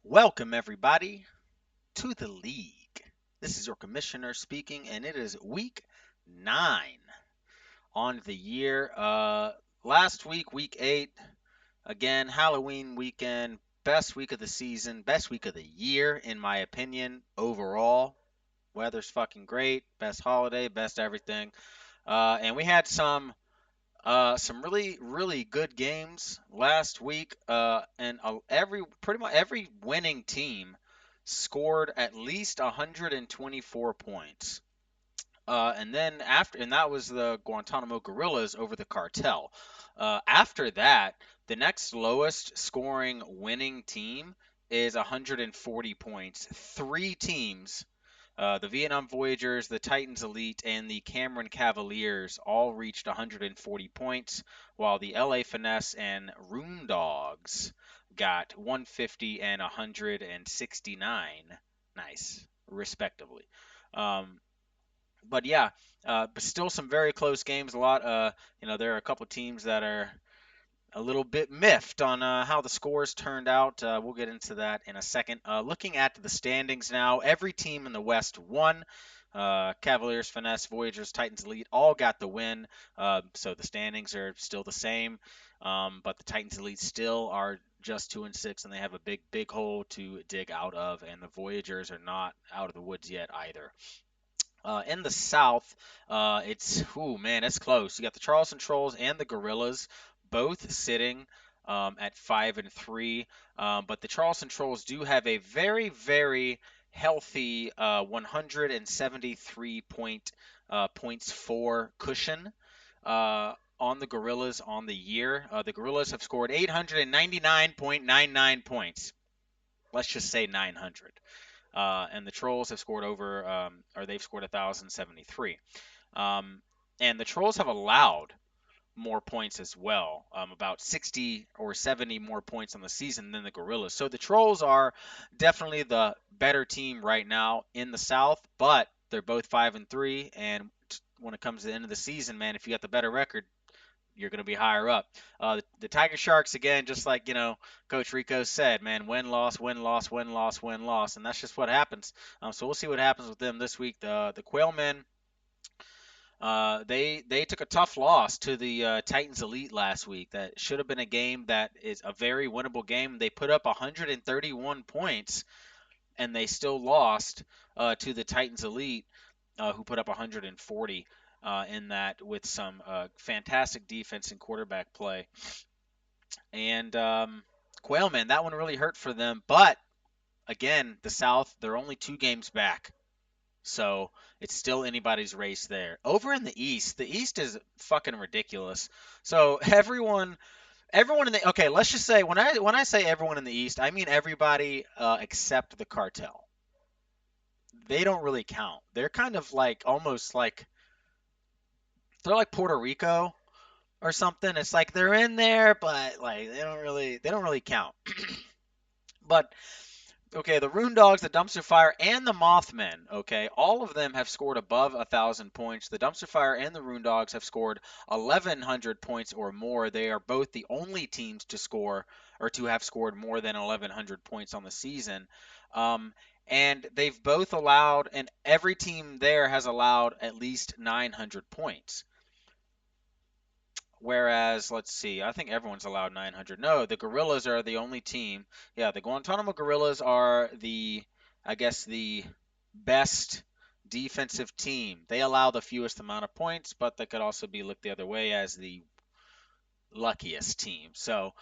Welcome, everybody, to the league. This is your commissioner speaking, and it is week 9 on the year. Last week, week 8, again, Halloween weekend, best week of the season, best week of the year, in my opinion, overall. Weather's fucking great, best holiday, best everything. And we had some really really good games last week, and every pretty much every winning team scored at least 124 points. And that was the Guantanamo Gorillas over the Cartel. After that, the next lowest scoring winning team is 140 points. Three teams, the Vietnam Voyagers, the Titans Elite, and the Cameron Cavaliers all reached 140 points, while the LA Finesse and Room Dogs got 150 and 169. Nice, respectively. Um, but yeah, but still some very close games. There are a couple teams that are a little bit miffed on how the scores turned out. We'll get into that in a second. Looking at the standings now, every team in the West won. Cavaliers, Finesse, Voyagers, Titans, Elite all got the win. So the standings are still the same. But the Titans Elite still are just 2-6, and they have a big hole to dig out of. And the Voyagers are not out of the woods yet either. In the South, it's close. You got the Charleston Trolls and the Gorillas, both sitting at 5-3. But the Charleston Trolls do have a very healthy 173 points for cushion on the Gorillas on the year. The Gorillas have scored 899.99 points. Let's just say 900. And the Trolls have scored they've scored 1,073. Um, and the Trolls have allowed more points as well, about 60 or 70 more points on the season than the Gorillas. So the Trolls are definitely the better team right now in the South, but they're both 5-3. And when it comes to the end of the season, man, if you got the better record, you're going to be higher up. The Tiger Sharks, again, just like Coach Rico said, man, win loss, win loss, win loss, win loss, and that's just what happens. So we'll see what happens with them this week. The Quailmen, they took a tough loss to the Titans Elite last week. That should have been a game that is a very winnable game. They put up 131 points, and they still lost to the Titans Elite, who put up 140 in that with some fantastic defense and quarterback play. And Quailman, that one really hurt for them. But again, the South, they're only 2 games back. So it's still anybody's race there. Over in the East is fucking ridiculous. So everyone in the okay, let's just say when I say everyone in the East, I mean everybody except the cartel. They don't really count. They're kind of like almost like they're like Puerto Rico or something. It's like they're in there, but like they don't really count. But okay, the Rune Dogs, the Dumpster Fire, and the Mothmen, okay, all of them have scored above 1,000 points. The Dumpster Fire and the Rune Dogs have scored 1,100 points or more. They are both the only teams to score or to have scored more than 1,100 points on the season. And they've both allowed, and every team there has allowed at least 900 points. Whereas, let's see, I think everyone's allowed 900. No, the Gorillas are the only team. Yeah, the Guantanamo Gorillas are I guess, the best defensive team. They allow the fewest amount of points, but they could also be looked the other way as the luckiest team. So,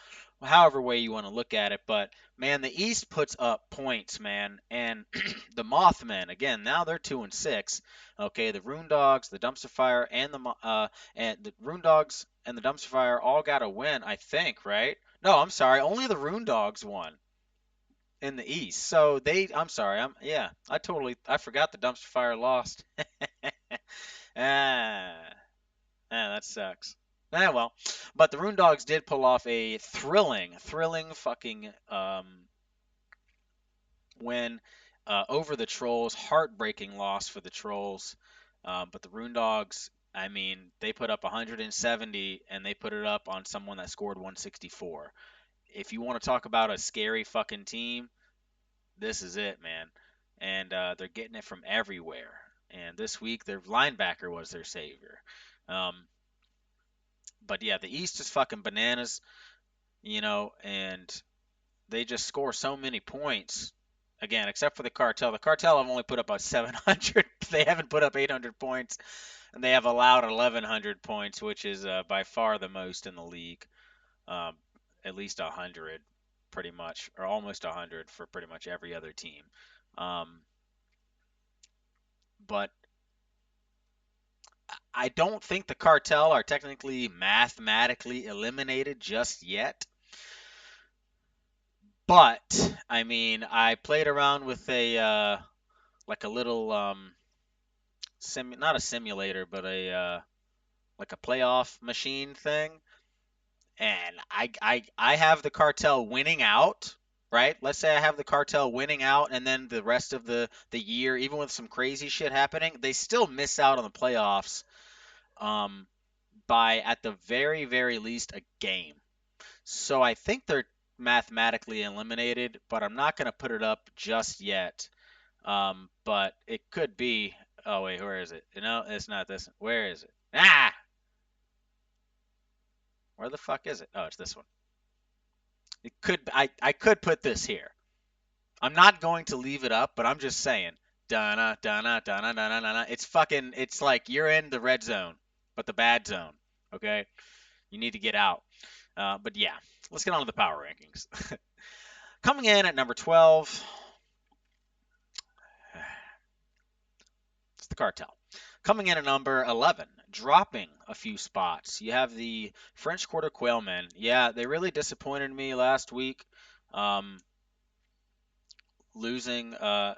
however way you want to look at it, but man, the East puts up points, man, and the Mothmen again. Now they're 2-6. Okay, the Rune Dogs, the Dumpster Fire, and the Rune Dogs and the Dumpster Fire all got a win, I think, right? No, I'm sorry, only the Rune Dogs won in the East. So I'm sorry, I forgot the Dumpster Fire lost. ah, that sucks. Well, but the Rune Dogs did pull off a thrilling fucking win over the Trolls. Heartbreaking loss for the Trolls. But the Rune Dogs, I mean, they put up 170 and they put it up on someone that scored 164. If you want to talk about a scary fucking team, this is it, man. And they're getting it from everywhere. And this week, their linebacker was their savior. Um, but yeah, the East is fucking bananas, and they just score so many points. Again, except for the cartel. The cartel have only put up about 700. They haven't put up 800 points, and they have allowed 1,100 points, which is by far the most in the league. Um, at least 100, pretty much, or almost 100 for pretty much every other team. Um, but I don't think the cartel are technically mathematically eliminated just yet. But I mean, I played around with a like a little not a simulator, but a like a playoff machine thing, and I have the cartel winning out. Right? Let's say I have the cartel winning out, and then the rest of the year, even with some crazy shit happening, they still miss out on the playoffs um, by at the very very least a game. So I think they're mathematically eliminated, but I'm not going to put it up just yet. But it could be. Oh wait, where is it? No, it's not this. Where is it? Ah, where the fuck is it? Oh, it's this one. It could. I could put this here. I'm not going to leave it up, but I'm just saying. Donna, Donna, Donna, Donna, Donna. It's fucking. It's like you're in the red zone, but the bad zone. Okay, you need to get out. But yeah, let's get on to the power rankings. Coming in at number 12, it's the cartel. Coming in at number 11, dropping a few spots. You have the French Quarter Quailmen. Yeah, they really disappointed me last week, um, losing to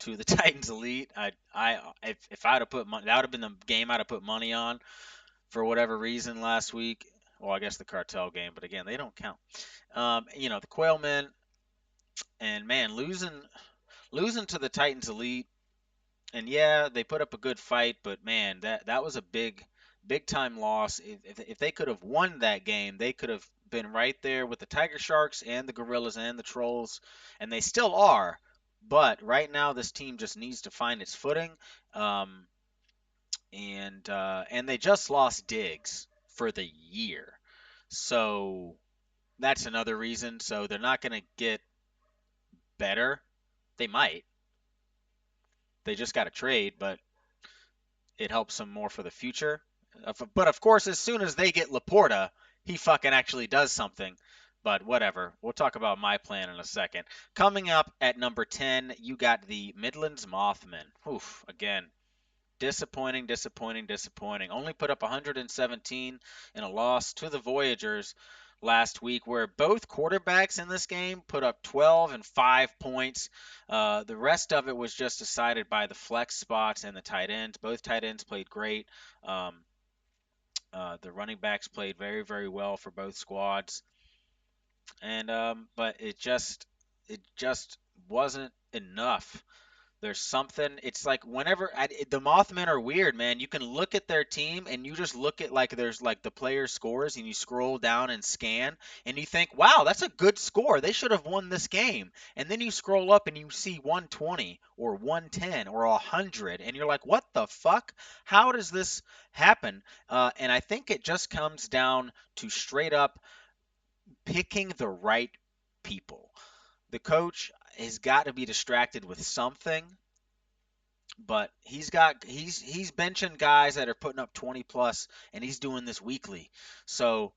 the Titans Elite. If I'd have put money, that would have been the game I'd have put money on for whatever reason last week. Well, I guess the cartel game, but again, they don't count. The Quailmen, and man, losing to the Titans Elite. And yeah, they put up a good fight, but man, that was a big time loss. If they could have won that game, they could have been right there with the Tiger Sharks and the Gorillas and the Trolls, and they still are. But right now, this team just needs to find its footing, um, and they just lost Diggs for the year, so that's another reason. So they're not going to get better. They might. They just got to trade, but it helps them more for the future. But of course, as soon as they get Laporta, he fucking actually does something. But whatever. We'll talk about my plan in a second. Coming up at number 10, you got the Midlands Mothmen. Oof, again, disappointing, disappointing, disappointing. Only put up 117 in a loss to the Voyagers last week, where both quarterbacks in this game put up 12 and 5 points. The rest of it was just decided by the flex spots and the tight ends. Both tight ends played great. Um, the running backs played very, very well for both squads, and but it just wasn't enough. There's something. It's like the Mothmen are weird, man. You can look at their team and you just look at like there's like the player scores and you scroll down and scan and you think, wow, that's a good score. They should have won this game. And then you scroll up and you see 120 or 110 or 100 and you're like, what the fuck? How does this happen? And I think it just comes down to straight up picking the right people. The coach has got to be distracted with something, but he's benching guys that are putting up 20 plus, and he's doing this weekly. So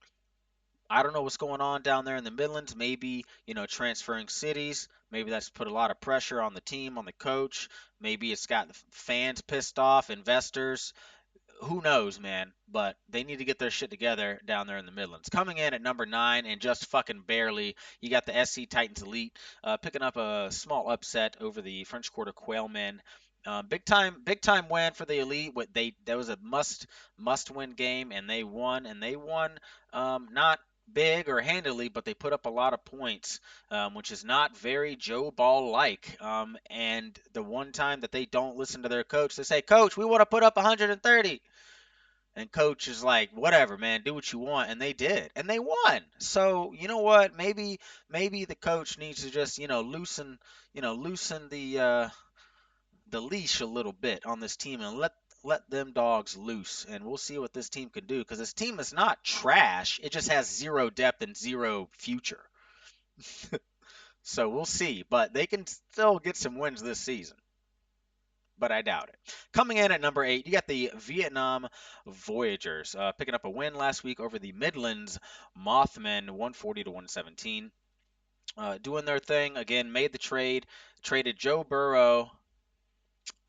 I don't know what's going on down there in the Midlands. Maybe transferring cities. Maybe that's put a lot of pressure on the team, on the coach. Maybe it's got the fans pissed off, investors. Who knows, man? But they need to get their shit together down there in the Midlands. Coming in at number 9 and just fucking barely, you got the SC Titans Elite picking up a small upset over the French Quarter Quailmen. Big time win for the Elite. That was a must win game, and they won not big or handily, but they put up a lot of points, which is not very Joe Ball like. And the one time that they don't listen to their coach, they say, "Coach, we want to put up 130." And coach is like, whatever, man, do what you want, and they did, and they won. So you know what? Maybe the coach needs to just loosen the leash a little bit on this team and let them dogs loose, and we'll see what this team can do because this team is not trash. It just has zero depth and zero future. So we'll see, but they can still get some wins this season. But I doubt it. Coming in at number 8, you got the Vietnam Voyagers, picking up a win last week over the Midlands Mothmen, 140 to 117. Doing their thing again, made the trade, traded Joe Burrow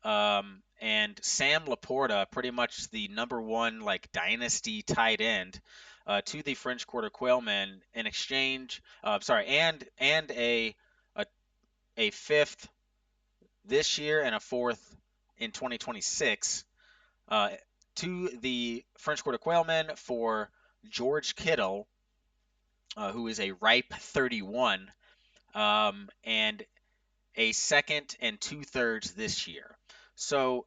and Sam Laporta, pretty much the number one like dynasty tight end, to the French Quarter Quailmen in exchange. Sorry, and a a fifth this year and a fourth in 2026 uh, to the French Quarter Quailmen for George Kittle, who is a ripe 31, and a second and two-thirds this year. So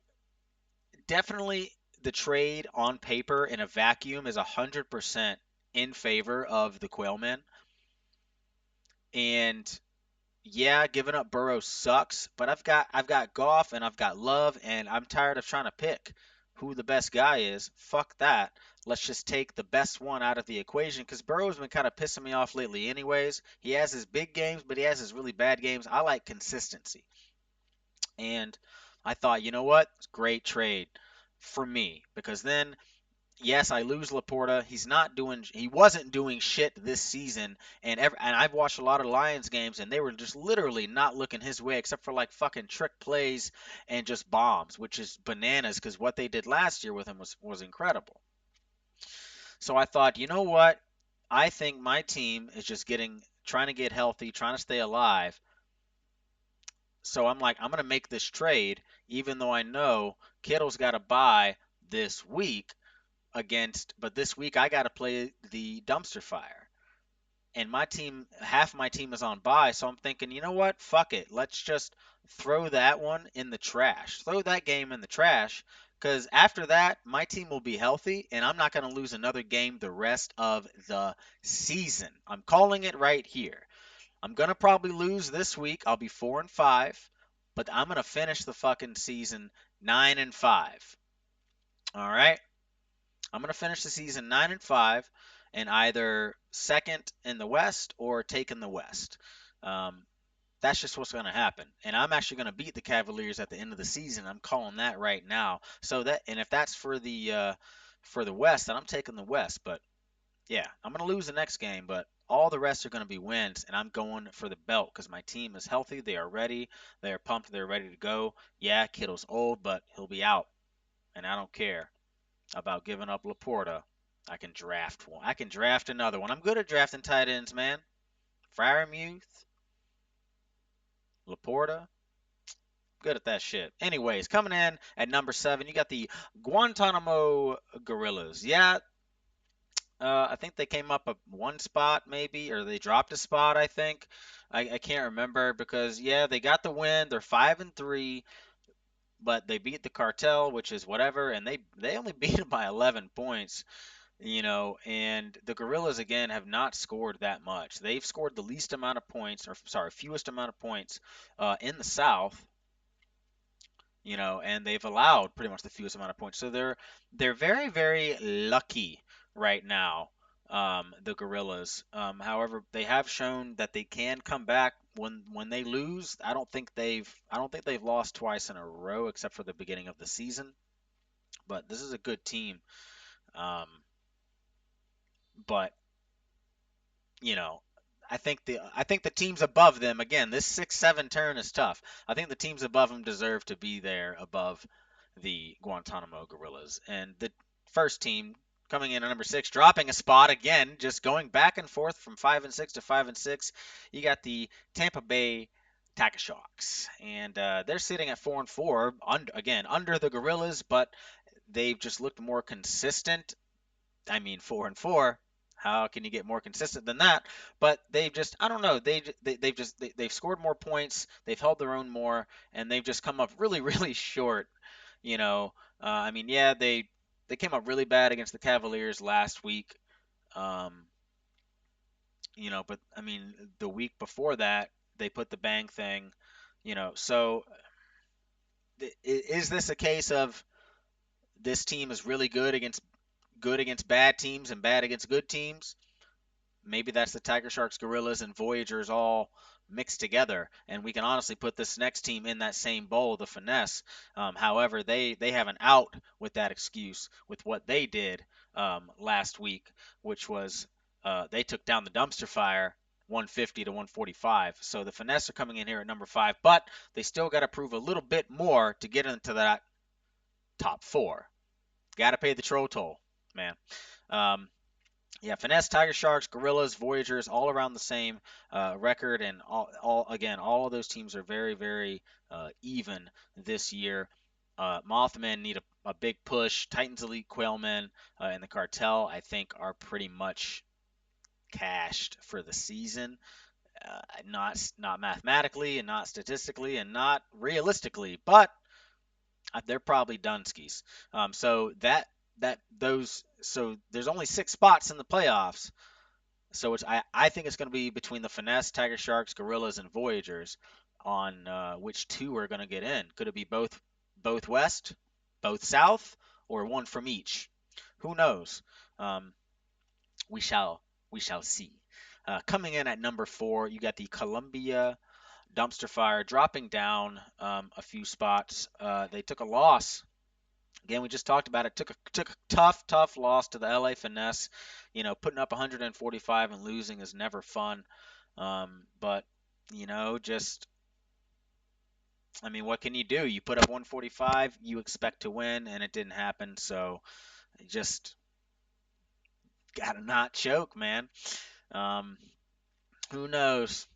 definitely the trade on paper in a vacuum is 100% in favor of the Quailmen. And yeah, giving up Burrow sucks, but I've got Goff and I've got Love, and I'm tired of trying to pick who the best guy is. Fuck that. Let's just take the best one out of the equation because Burrow's been kind of pissing me off lately anyways. He has his big games, but he has his really bad games. I like consistency. And I thought, you know what? It's a great trade for me because then yes, I lose Laporta. He wasn't doing shit this season, and I've watched a lot of Lions games, and they were just literally not looking his way except for like fucking trick plays and just bombs, which is bananas because what they did last year with him was incredible. So I thought, you know what? I think my team is just trying to get healthy, trying to stay alive. So I'm like, I'm gonna make this trade, even though I know Kittle's got to buy this week but this week I got to play the dumpster fire. And half my team is on bye, so I'm thinking, you know what? Fuck it. Let's just throw that one in the trash. Throw that game in the trash because after that, my team will be healthy and I'm not going to lose another game the rest of the season. I'm calling it right here. I'm going to probably lose this week. I'll be 4-5, but I'm going to finish the fucking season 9-5. All right? I'm going to finish the season 9-5 and either second in the West or taking the West. Um, that's just what's going to happen. And I'm actually going to beat the Cavaliers at the end of the season. I'm calling that right now. And if that's for the West, then I'm taking the West. But yeah, I'm going to lose the next game, but all the rest are going to be wins, and I'm going for the belt because my team is healthy. They are ready. They are pumped. They're ready to go. Yeah, Kittle's old, but he'll be out, and I don't care about giving up Laporta. I can draft one. I can draft another one. I'm good at drafting tight ends, man. Fryermuth, Laporta, good at that shit. Anyways, coming in at number 7, you got the Guantanamo Gorillas. Yeah, I think they came up a one spot maybe, or they dropped a spot. I think I can't remember because yeah, they got the win. They're 5-3, but they beat the cartel, which is whatever, and they only beat them by 11 points. And the Gorillas again have not scored that much. They've scored the least amount of points, or sorry, fewest amount of points in the South. And they've allowed pretty much the fewest amount of points. So they're very very lucky right now. The Gorillas. However, they have shown that they can come back when they lose. I don't think they've lost twice in a row except for the beginning of the season. But this is a good team. Um, but you know, I think the teams above them again. This 6-7 turn is tough. I think the teams above them deserve to be there above the Guantanamo Gorillas, and the first team coming in at number 6, dropping a spot again, just going back and forth from 5-6 to 5-6. You got the Tampa Bay Takashawks, and they're sitting at 4-4, again under the Gorillas, but they've just looked more consistent. I mean, 4-4. How can you get more consistent than that? But they've just, I don't know, they've scored more points, they've held their own more, and they've just come up really, really short. I mean, yeah, they came up really bad against the Cavaliers last week. Um, but I mean, the week before that, they put the bang thing. So is this a case of this team is really good against bad teams and bad against good teams? Maybe that's the Tiger Sharks, Gorillas, and Voyagers all mixed together, and we can honestly put this next team in that same bowl, the Finesse. However, they have an out with that excuse with what they did last week, which was they took down the dumpster fire 150 to 145. So the Finesse are coming in here at number 5, but they still got to prove a little bit more to get into that top 4. Got to pay the troll toll, man. Um, yeah, Finesse, Tiger Sharks, Gorillas, Voyagers, all around the same record, and all of those teams are very, very even this year. Mothmen need a big push. Titans Elite, Quailmen, and the Cartel, I think, are pretty much cashed for the season. Not mathematically, and not statistically, and not realistically, but they're probably Dunskies. So there's only 6 spots in the playoffs. So I think it's going to be between the Finesse, Tiger Sharks, Gorillas, and Voyagers on which 2 are going to get in. Could it be both West, both South, or one from each? Who knows? Um, we shall we shall see. Coming in at number 4, you got the Columbia Dumpster Fire dropping down a few spots. They took a loss. Again, we just talked about it. Took a tough loss to the LA Finesse. Putting up 145 and losing is never fun. But just I mean, what can you do? You put up 145, you expect to win, and it didn't happen. So just gotta not choke, man. Um, who knows?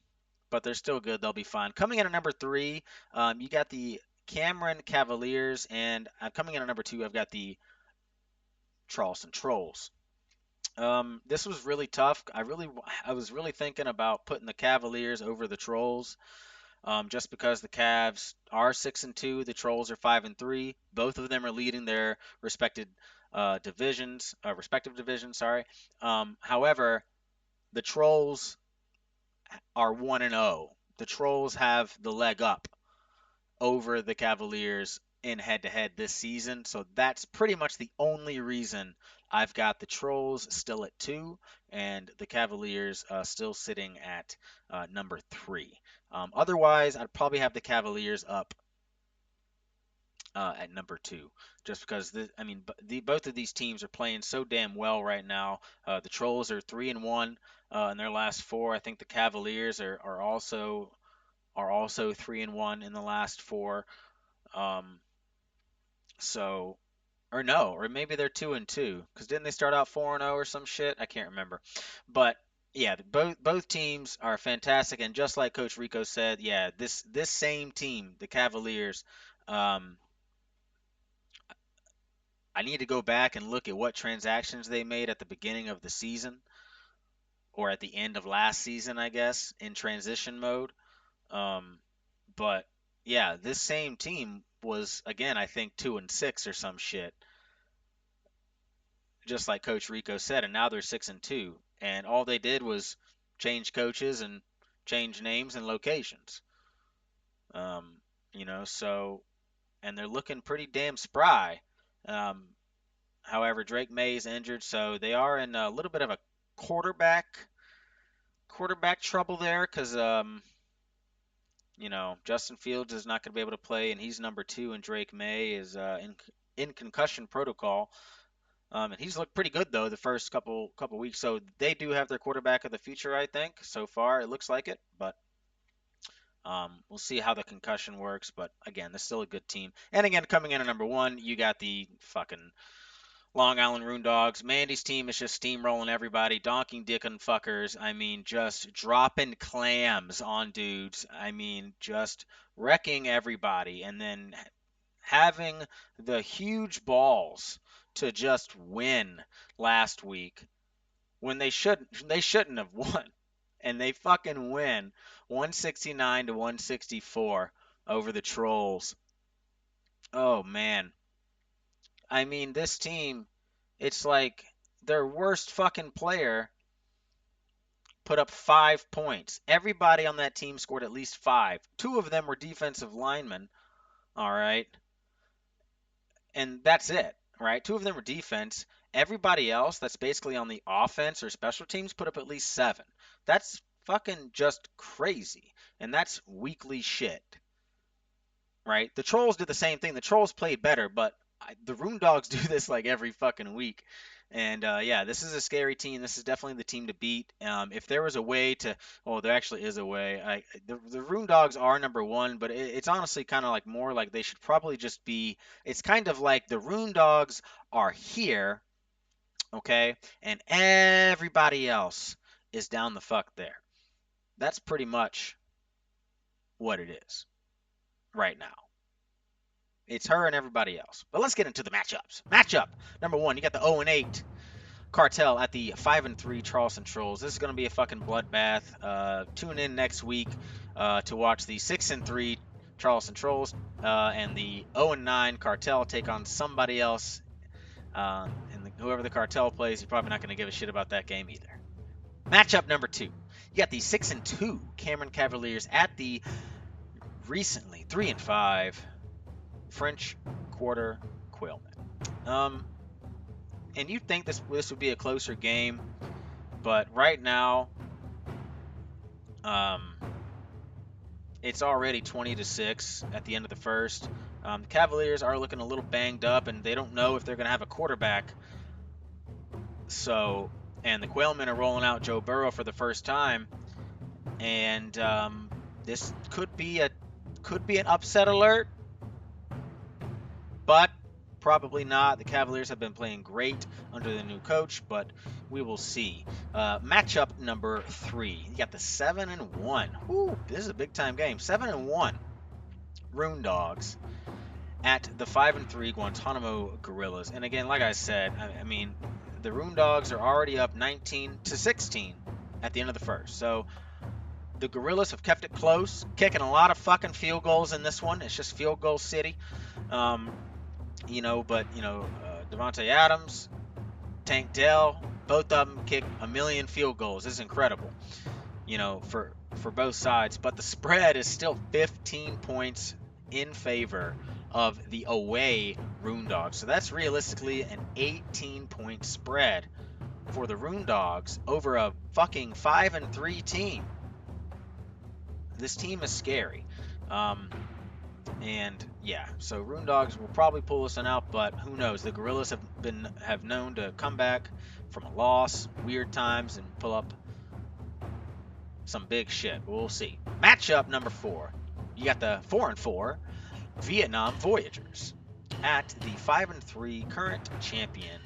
But they're still good. They'll be fine. Coming in at number 3, you got the Cameron Cavaliers, and coming in at number 2, I've got the Charleston Trolls. This was really tough. I was really thinking about putting the Cavaliers over the Trolls, just because the Cavs are 6-2, the Trolls are 5-3. Both of them are leading their respective divisions. Sorry. However, the Trolls are 1-0. The Trolls have the leg up over the Cavaliers in head to head this season. So that's pretty much the only reason I've got the Trolls still at 2 and the Cavaliers still sitting at number 3. Otherwise, I'd probably have the Cavaliers up at number 2, just because both of these teams are playing so damn well right now. The Trolls are 3-1 in their last 4. I think the Cavaliers are also 3-1 in the last 4. Um, so, or no, or maybe they're 2-2. Because didn't they start out 4-0 or some shit? I can't remember. But yeah, both teams are fantastic, and just like Coach Rico said, yeah, this same team, the Cavaliers, um, I need to go back and look at what transactions they made at the beginning of the season or at the end of last season, I guess, in transition mode. Um, but yeah, this same team was again, I think 2-6 or some shit, just like Coach Rico said, and now they're 6-2, and all they did was change coaches and change names and locations. Um, so and they're looking pretty damn spry. Um, However, Drake May is injured, so they are in a little bit of a quarterback quarterback trouble there because Justin Fields is not going to be able to play, and he's number 2, and Drake May is in concussion protocol. And he's looked pretty good though the first couple weeks. So they do have their quarterback of the future, I think. So far, it looks like it, but we'll see how the concussion works. But again, they're still a good team. And again, coming in at number 1, you got the fucking Long Island Rune Dogs. Mandy's team is just steamrolling everybody, donking dick and fuckers. I mean, just dropping clams on dudes. I mean, just wrecking everybody, and then having the huge balls to just win last week when they shouldn't have won, and they fucking win 169 to 164 over the Trolls. Oh man, I mean, this team, it's like their worst fucking player put up 5 points. Everybody on that team scored at least five. Two of them were defensive linemen, all right? And that's it, right? Two of them were defense. Everybody else that's basically on the offense or special teams put up at least seven. That's fucking just crazy. And that's weekly shit, right? The Trolls did the same thing. The Trolls played better, but the Room Dogs do this like every fucking week. And yeah, this is a scary team. This is definitely the team to beat. If there was a way to, well, there actually is a way. The Room Dogs are number one, but it's honestly kind of like more like they should probably just be. It's kind of like the Room Dogs are here, okay, and everybody else is down the fuck there. That's pretty much what it is right now. It's her and everybody else. But let's get into the matchups. Matchup number one, you got the 0-8 Cartel at the 5-3 Charleston Trolls. This is going to be a fucking bloodbath. Tune in next week to watch the 6-3 Charleston Trolls and the 0-9 Cartel take on somebody else. And whoever the Cartel plays, you're probably not going to give a shit about that game either. Matchup number two, you got the 6-2 Cameron Cavaliers at the recently 3-5 French Quarter Quailmen. And you'd think this would be a closer game, but right now, it's already 20-6 at the end of the first. The Cavaliers are looking a little banged up, and they don't know if they're going to have a quarterback. So, and the Quailmen are rolling out Joe Burrow for the first time, and this could be an upset alert, but probably not. The Cavaliers have been playing great under the new coach, but we will see. Matchup number three. You got the 7-1. Woo, this is a big time game. 7-1 Rune Dogs at the 5-3 Guantanamo Gorillas. And again, like I said, I mean, the Rune Dogs are already up 19-16 at the end of the first. So the Gorillas have kept it close, kicking a lot of fucking field goals in this one. It's just field goal city. Devontae Adams, Tank Dell, both of them kick a million field goals. This is incredible, for both sides. But the spread is still 15 points in favor of the away Rune Dogs. So that's realistically an 18-point spread for the Rune Dogs over a fucking 5-3 team. This team is scary. And yeah, so Rune Dogs will probably pull this one out, but who knows? The Gorillas have known to come back from a loss, weird times, and pull up some big shit. We'll see. Matchup number four. You got the 4-4 Vietnam Voyagers at the 5-3 current champion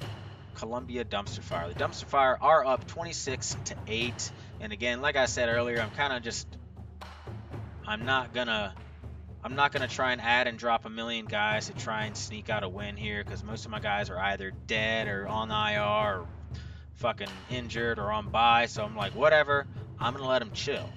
Columbia Dumpster Fire. The Dumpster Fire are up 26-8, and again, like I said earlier, I'm not gonna try and add and drop a million guys to try and sneak out a win here, because most of my guys are either dead or on IR or fucking injured or on bye. So I'm like, whatever, I'm gonna let them chill.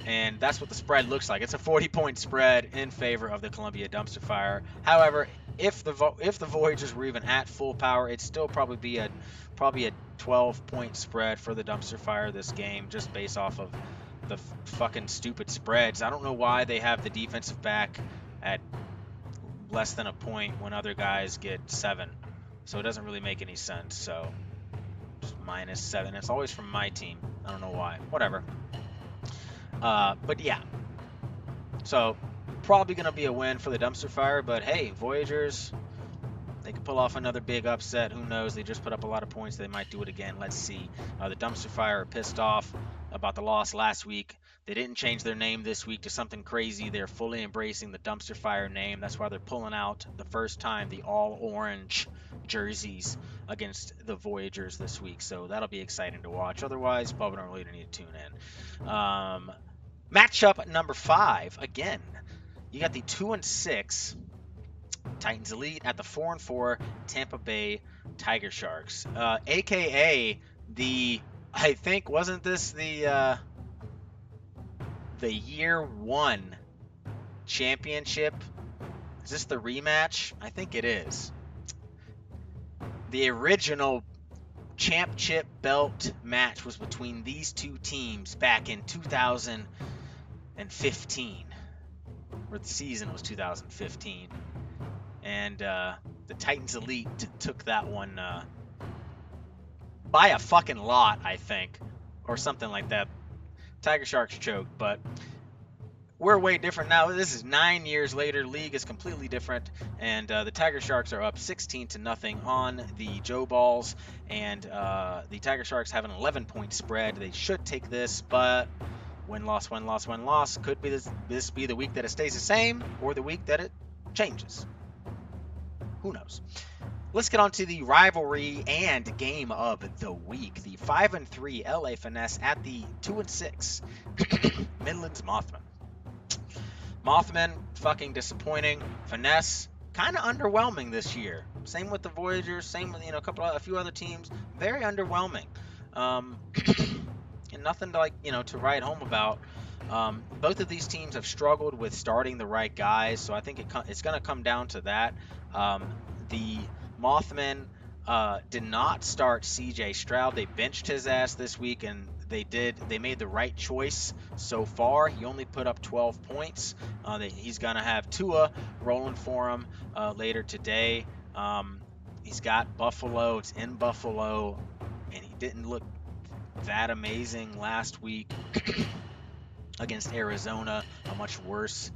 And that's what the spread looks like. It's a 40-point spread in favor of the Columbia Dumpster Fire. However, if the Voyagers were even at full power, it'd still probably be a 12-point spread for the Dumpster Fire this game, just based off of the fucking stupid spreads. I don't know why they have the defensive back at less than a point when other guys get 7. So it doesn't really make any sense. So just -7. It's always from my team. I don't know why. Whatever. But yeah. So probably going to be a win for the Dumpster Fire. But hey, Voyagers, they could pull off another big upset. Who knows? They just put up a lot of points. They might do it again. Let's see. The Dumpster Fire are pissed off about the loss last week. They didn't change their name this week to something crazy. They're fully embracing the Dumpster Fire name. That's why they're pulling out the first time the all-orange jerseys against the Voyagers this week. So that'll be exciting to watch. Otherwise, probably don't really need to tune in. Matchup number 5. Again, you got the 2-6 Titans Elite at the 4-4 Tampa Bay Tiger Sharks, aka I think, wasn't this the year 1 championship Is this the rematch? I think it is. The original championship belt match was between these two teams back in 2015, or the season was 2015, and the Titans Elite took that one by a fucking lot, I think, or something like that. Tiger Sharks choked, but we're way different now. This is 9 years later. League is completely different, and the Tiger Sharks are up 16-0 on the Joe Balls, and the Tiger Sharks have an 11-point spread. They should take this, but win-loss, win-loss, win-loss. Could be this be the week that it stays the same, or the week that it changes. Who knows? Let's get on to the rivalry and game of the week. The 5-3 LA Finesse at the 2-6 Midlands Mothmen. Mothmen, fucking disappointing. Finesse, kind of underwhelming this year. Same with the Voyagers, same with a few other teams. Very underwhelming. And nothing to to write home about. Both of these teams have struggled with starting the right guys, so I think it's going to come down to that. The Mothmen did not start CJ Stroud. They benched his ass this week, and they made the right choice so far. He only put up 12 points. He's going to have Tua rolling for him later today. He's got Buffalo. It's in Buffalo, and he didn't look that amazing last week against Arizona, a much worse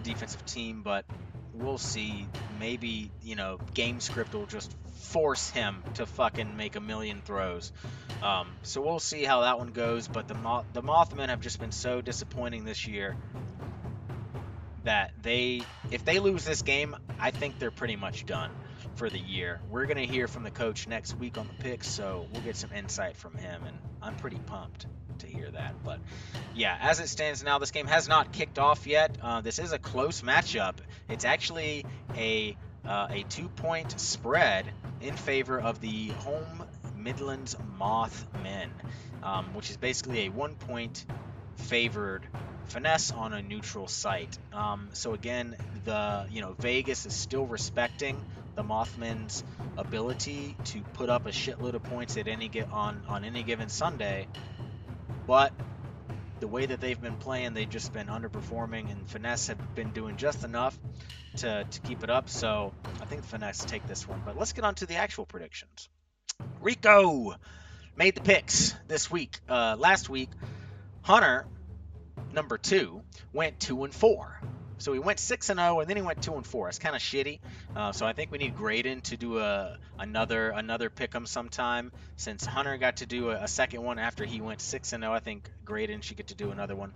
defensive team, but we'll see. Maybe, game script will just force him to fucking make a million throws. So we'll see how that one goes, but the Mothmen have just been so disappointing this year that if they lose this game, I think they're pretty much done for the year. We're going to hear from the coach next week on the picks, so we'll get some insight from him, and I'm pretty pumped to hear that. But yeah, as it stands now, this game has not kicked off yet. This is a close matchup. It's actually a 2-point spread in favor of the home Midlands Mothmen, which is basically a 1-point favored Finesse on a neutral site. So again, Vegas is still respecting the Mothmen's ability to put up a shitload of points at on any given Sunday, but the way that they've been playing, they've just been underperforming, and Finesse have been doing just enough to keep it up. So I think Finesse take this one. But let's get on to the actual predictions. Rico made the picks this week. Last week, Hunter, number 2, went 2-4. So he went 6-0, and then he went 2-4. It's kind of shitty. So I think we need Graydon to do another pick'em sometime. Since Hunter got to do a second one after he went 6-0, I think Graydon should get to do another one.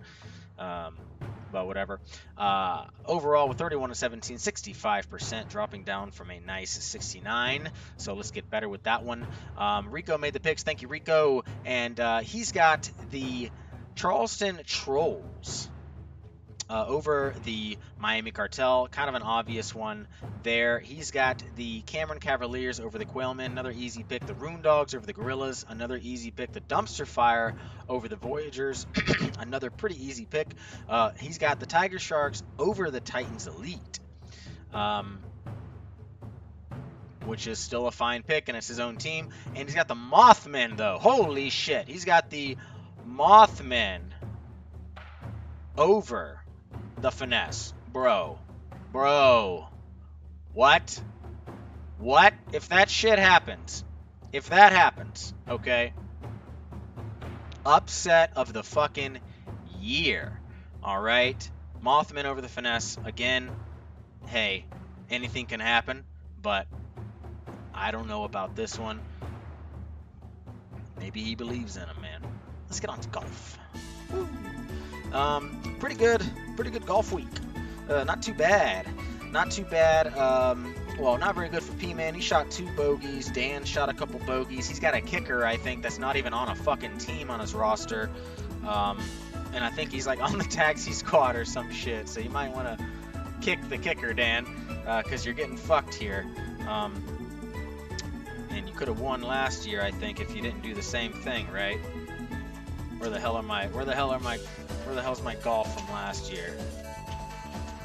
But whatever. Overall, with 31-17, 65%, dropping down from a nice 69. So let's get better with that one. Rico made the picks. Thank you, Rico. And he's got the Charleston Trolls over the Miami Cartel. Kind of an obvious one there. He's got the Cameron Cavaliers over the Quailmen, another easy pick. The Rune Dogs over the Gorillas, another easy pick. The Dumpster Fire over the Voyagers, another pretty easy pick. He's got the Tiger Sharks over the Titans Elite, which is still a fine pick, and it's his own team. And he's got the Mothmen, though. Holy shit. He's got the Mothmen over the Finesse. Bro. What? If that shit happens, okay? Upset of the fucking year. Alright? Mothmen over the Finesse. Again, hey, anything can happen, but I don't know about this one. Maybe he believes in him, man. Let's get on to golf. Woo. Pretty good golf week. Not too bad. Well, not very good for P-Man. He shot 2 bogeys. Dan shot a couple bogeys. He's got a kicker, I think, that's not even on a fucking team on his roster. And I think he's like on the taxi squad or some shit. So you might want to kick the kicker, Dan, because you're getting fucked here. And you could have won last year, I think, if you didn't do the same thing, right? Where the hell's my golf from last year?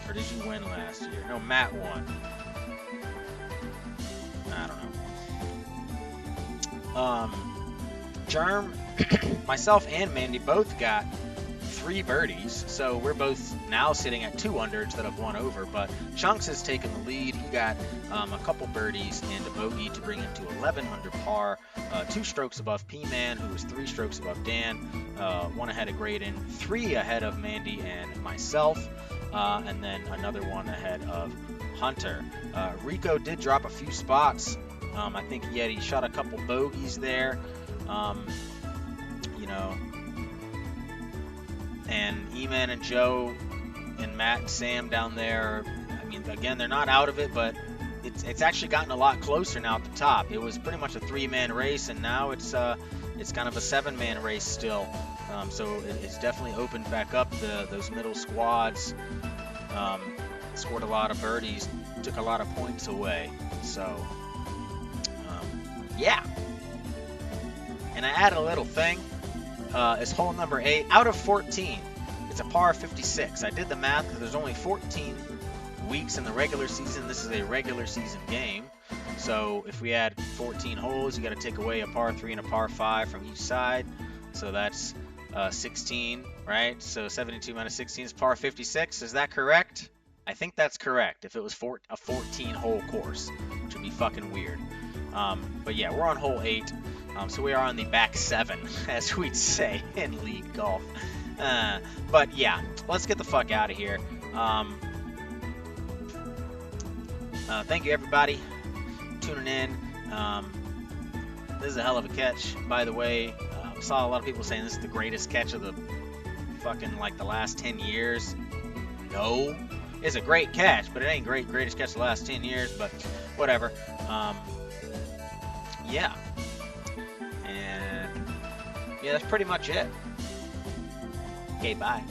Or did you win last year? No, Matt won. I don't know. Germ, myself and Mandy both got 3 birdies, so we're both now sitting at 2 under instead of 1 over. But Chunks has taken the lead. He got a couple birdies and a bogey to bring him to 11 under par, 2 strokes above P-Man, who was 3 strokes above Dan, 1 ahead of Graydon, 3 ahead of Mandy and myself, and then another 1 ahead of Hunter. Rico did drop a few spots. I think he shot a couple bogeys there. You know, and E-Man and Joe and Matt and Sam down there, I mean, again, they're not out of it, but it's actually gotten a lot closer now at the top. It was pretty much a 3-man race, and now it's kind of a 7-man race still. So it's definitely opened back up those middle squads. Scored a lot of birdies, took a lot of points away. So, yeah. And I added a little thing. It's hole number 8 out of 14. It's a par 56. I did the math because there's only 14 weeks in the regular season. This is a regular season game. So if we add 14 holes, you got to take away a par 3 and a par 5 from each side. So that's 16, right? So 72 minus 16 is par 56. Is that correct? I think that's correct. If it was a 14-hole course, which would be fucking weird. But yeah, we're on hole 8. So we are on the back 7, as we'd say in league golf. But yeah, let's get the fuck out of here. Thank you, everybody, tuning in. This is a hell of a catch, by the way. I saw a lot of people saying this is the greatest catch of the fucking, like, the last 10 years. No. It's a great catch, but it ain't greatest catch of the last 10 years, but whatever. Yeah. And yeah, that's pretty much it. Okay, bye.